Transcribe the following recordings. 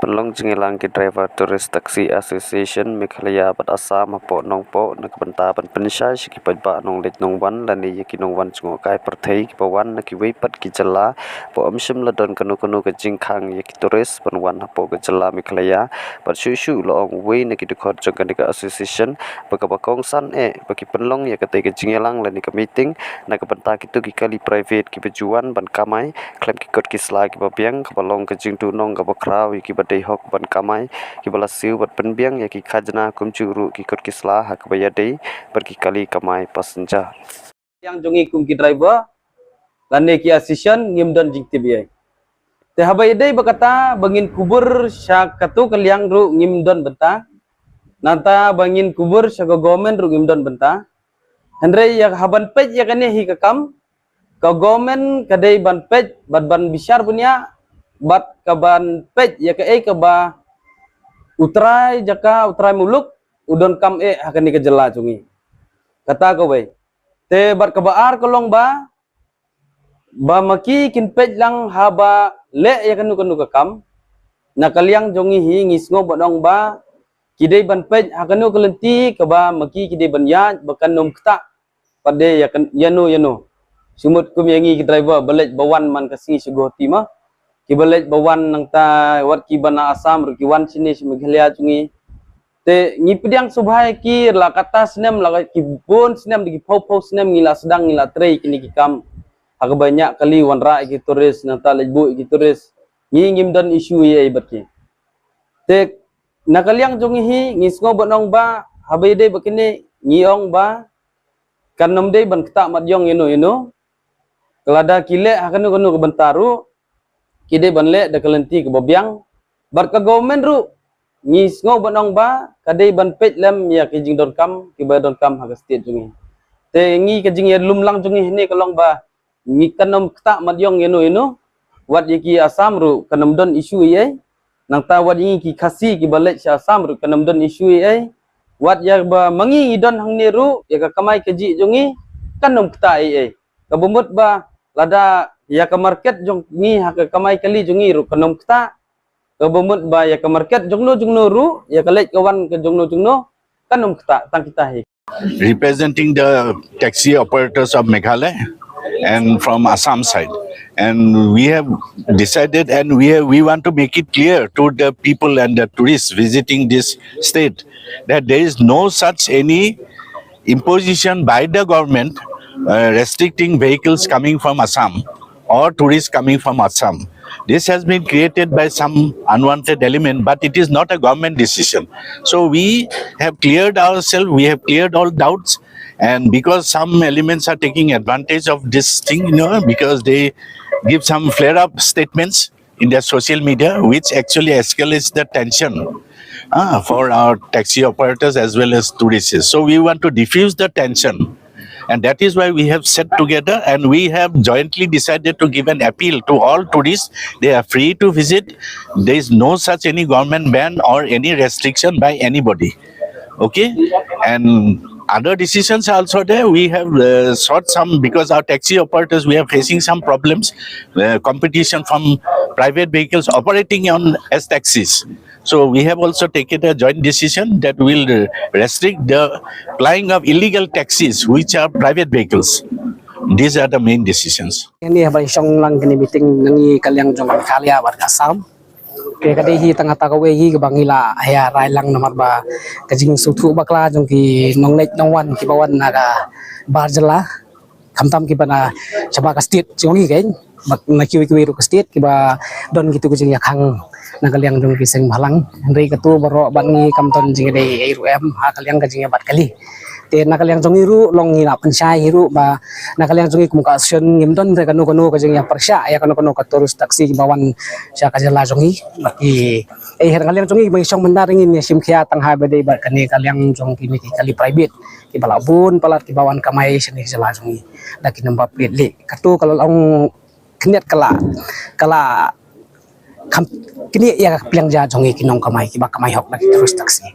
penlong jengilang ki driver tourist taxi association Meghalaya bat Assam apo nong po nakbenta ban pensai ki ba nong let nong wan lani ki nong wan chungo kai perthei ki pawan ki wei pat ki jala po amshim ladon kanu ke jingkhang ki tourist ban wan apo ke jala Meghalaya bat shu long wei ki dikhot jong ka association bakong san baki penlong ya kate ke jingilang lani ka meeting nakbenta ki tu ki kali private ki bejuan ban kamai klem ki kot ki sla ki babiang kabalong ke jingtu nong ka bakrau ki badai hok ban kamai ki bala siu bat penbiang ya ki khajna kumchuru ki kot ki sla hak bayadei pergi kali kamai passenger yang jongi kum ki driver lane ki assistant ngimdan jingti biai te habayadei bakata bangin kubur syak katu kaliang ru ngimdan benta nanta bangin kubur syak government ru ngimdan benta andre ya haban pej ya kane hi kakam ka government kadai ban pej ban bisar punya bat kaban pej ya ke ba utrai muluk udon kam akan ke jela cungi kata ko bay te bat kabaar kolong ba maki kin pej lang haba le ya kanu kakam na kaliang jongi hi ngisngo bodong ba kidai ban pej hakanu kelenti kaba maki kidai ban ya bakan nom kta pade ya kan yano sumut kum yangi ki driver balej bawan man kasi sugoti ma ki balej bawan nang ta wat ki bana Assam ru ki wan sini Meghalaya cungi te ngipidiang subhai ki la kata sinem la ki bon sinem di pau sinem ngila sedang ngila trei kini ki kam aga banyak kali wan ra ki turis nang ta lejbu ki turis ngim dan isu ye berki te nakaliang cungi hi ngisngo bonong ba habede bakini ngiong ba kanom dei ban kta mat yong ino kelada kile hakanu ke bentaru kide banle da kelenti ke babiang bar ka government ru ngisngo bonong ba kadai ban pej lem ya ki jing don kam ki ba don kam ha state jungi te ngi ke jing ya lumlang jungi ni kalong ba ngi kanom kta madyong ino wat ki Assam ru kanom don isu ye nang ta wat ngi ki khasi ki balek sha Assam ru kanom don isu ye wat ya ba mangi don hang ni ru ya ka kamai ke ji jungi kanom kta ye ka bumut ba lada ya ke market jong ni hak kamai kali jongi ru kanom kta ke bomut ba ya ke market jongno ru ya ke lek kawan ke jongno kanom kta tang kita hi representing the taxi operators of Meghalaya and from Assam side, and we have decided and we want to make it clear to the people and the tourists visiting this state that there is no such any imposition by the government restricting vehicles coming from Assam or tourists coming from Assam. This has been created by some unwanted element, but it is not a government decision. So we have cleared ourselves, we have cleared all doubts, and because some elements are taking advantage of this thing, because they give some flare-up statements in their social media, which actually escalates the tension for our taxi operators as well as tourists. So we want to diffuse the tension. And that is why we have sat together and we have jointly decided to give an appeal to all tourists. They are free to visit. There is no such any government ban or any restriction by anybody. Okay? And other decisions are also there. We have sought some, because our taxi operators, we are facing some problems, competition from private vehicles operating on as taxis. So we have also taken a joint decision that will restrict the flying of illegal taxis, which are private vehicles. These are the main decisions. Ini habang isang lang kini meeting nangi kaliang jong Meghalaya warga Assam. Kaya kadai hi tengah tagawe hi bangila aya rai lang nomor ba kajing sutu bakla jong ki nonglet nongwan ki bawan naga barjela kamtam ki bana coba ka state jongi kain bak nakiwi ru ka state ki ba don gitu kujing yakhang nakaliang jong ki seng balang ndai katu baro bangi kamton jing dei airu em ha kaliang ka jing bat kali te nakaliang jong iru long ngina pensai hiru ba nakaliang jong kum ka action ngimdon re kanu ka jing ya persya ya kanu ka tourist taxi bawan sya ka jela jong baki her kaliang jong bang song mendaringin ya sim khia tang ha bedei ba kani kaliang jong ki kali private ki balabun palat ki bawan kamai sini jela jong daki namba plate le katu kalau long knet kala kini ya piang ja jongi kinong kamai ki ba kamai hok na tourist taxi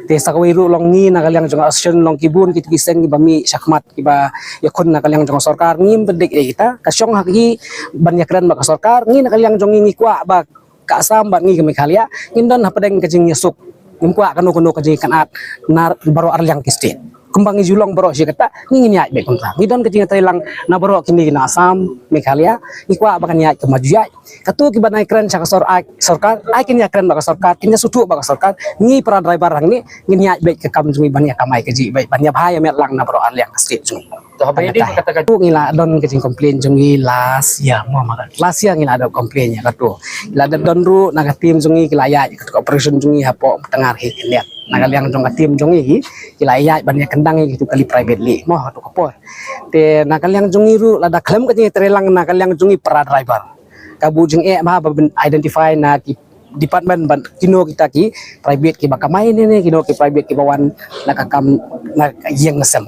te sakawai ru long ni na kaliang jong action long kibun ki kiseng ki bami sakmat ki ba yakun na kaliang jong sarkar ngim bedek kita kasyong haki banyakran ba sarkar ngi na kaliang jong ngi kwa ba ka Assam ban ngi kami khalia indon hapadeng kajing nyesuk nimkwa kanu kajing kanat nar baro arliang ki state kembang julong baro si kata ngin nyai be kontra ngidon kajing tailang na baro kini na Assam Meghalaya ikwa bakan nyai kemaju katu ki banai keren sarkar ai kinya keren baka sarkar kinya sutu baka sarkar ngi para driver rang ni ngin nyai be ke kam jungi banya kamai kaji be banya bahaya met lang na baro arliang state jungi to habai di kata katu ngila don kajing komplain jungi las ya mo makan las ya ngila ada komplain ya katu ila don ru naga tim jungi kilaya katu operation jungi hapo tengar hi lihat naga liang jong tim jungi hi kilaya banyak kendang gitu kali privately mo to kapo te naga liang jungi ru lada klaim kajing terelang naga liang jungi para driver kabu jeng ma identify na ki department ban kino kita ki private ki bakamai ni kino ki private ki bawan nakakam na yang ngasam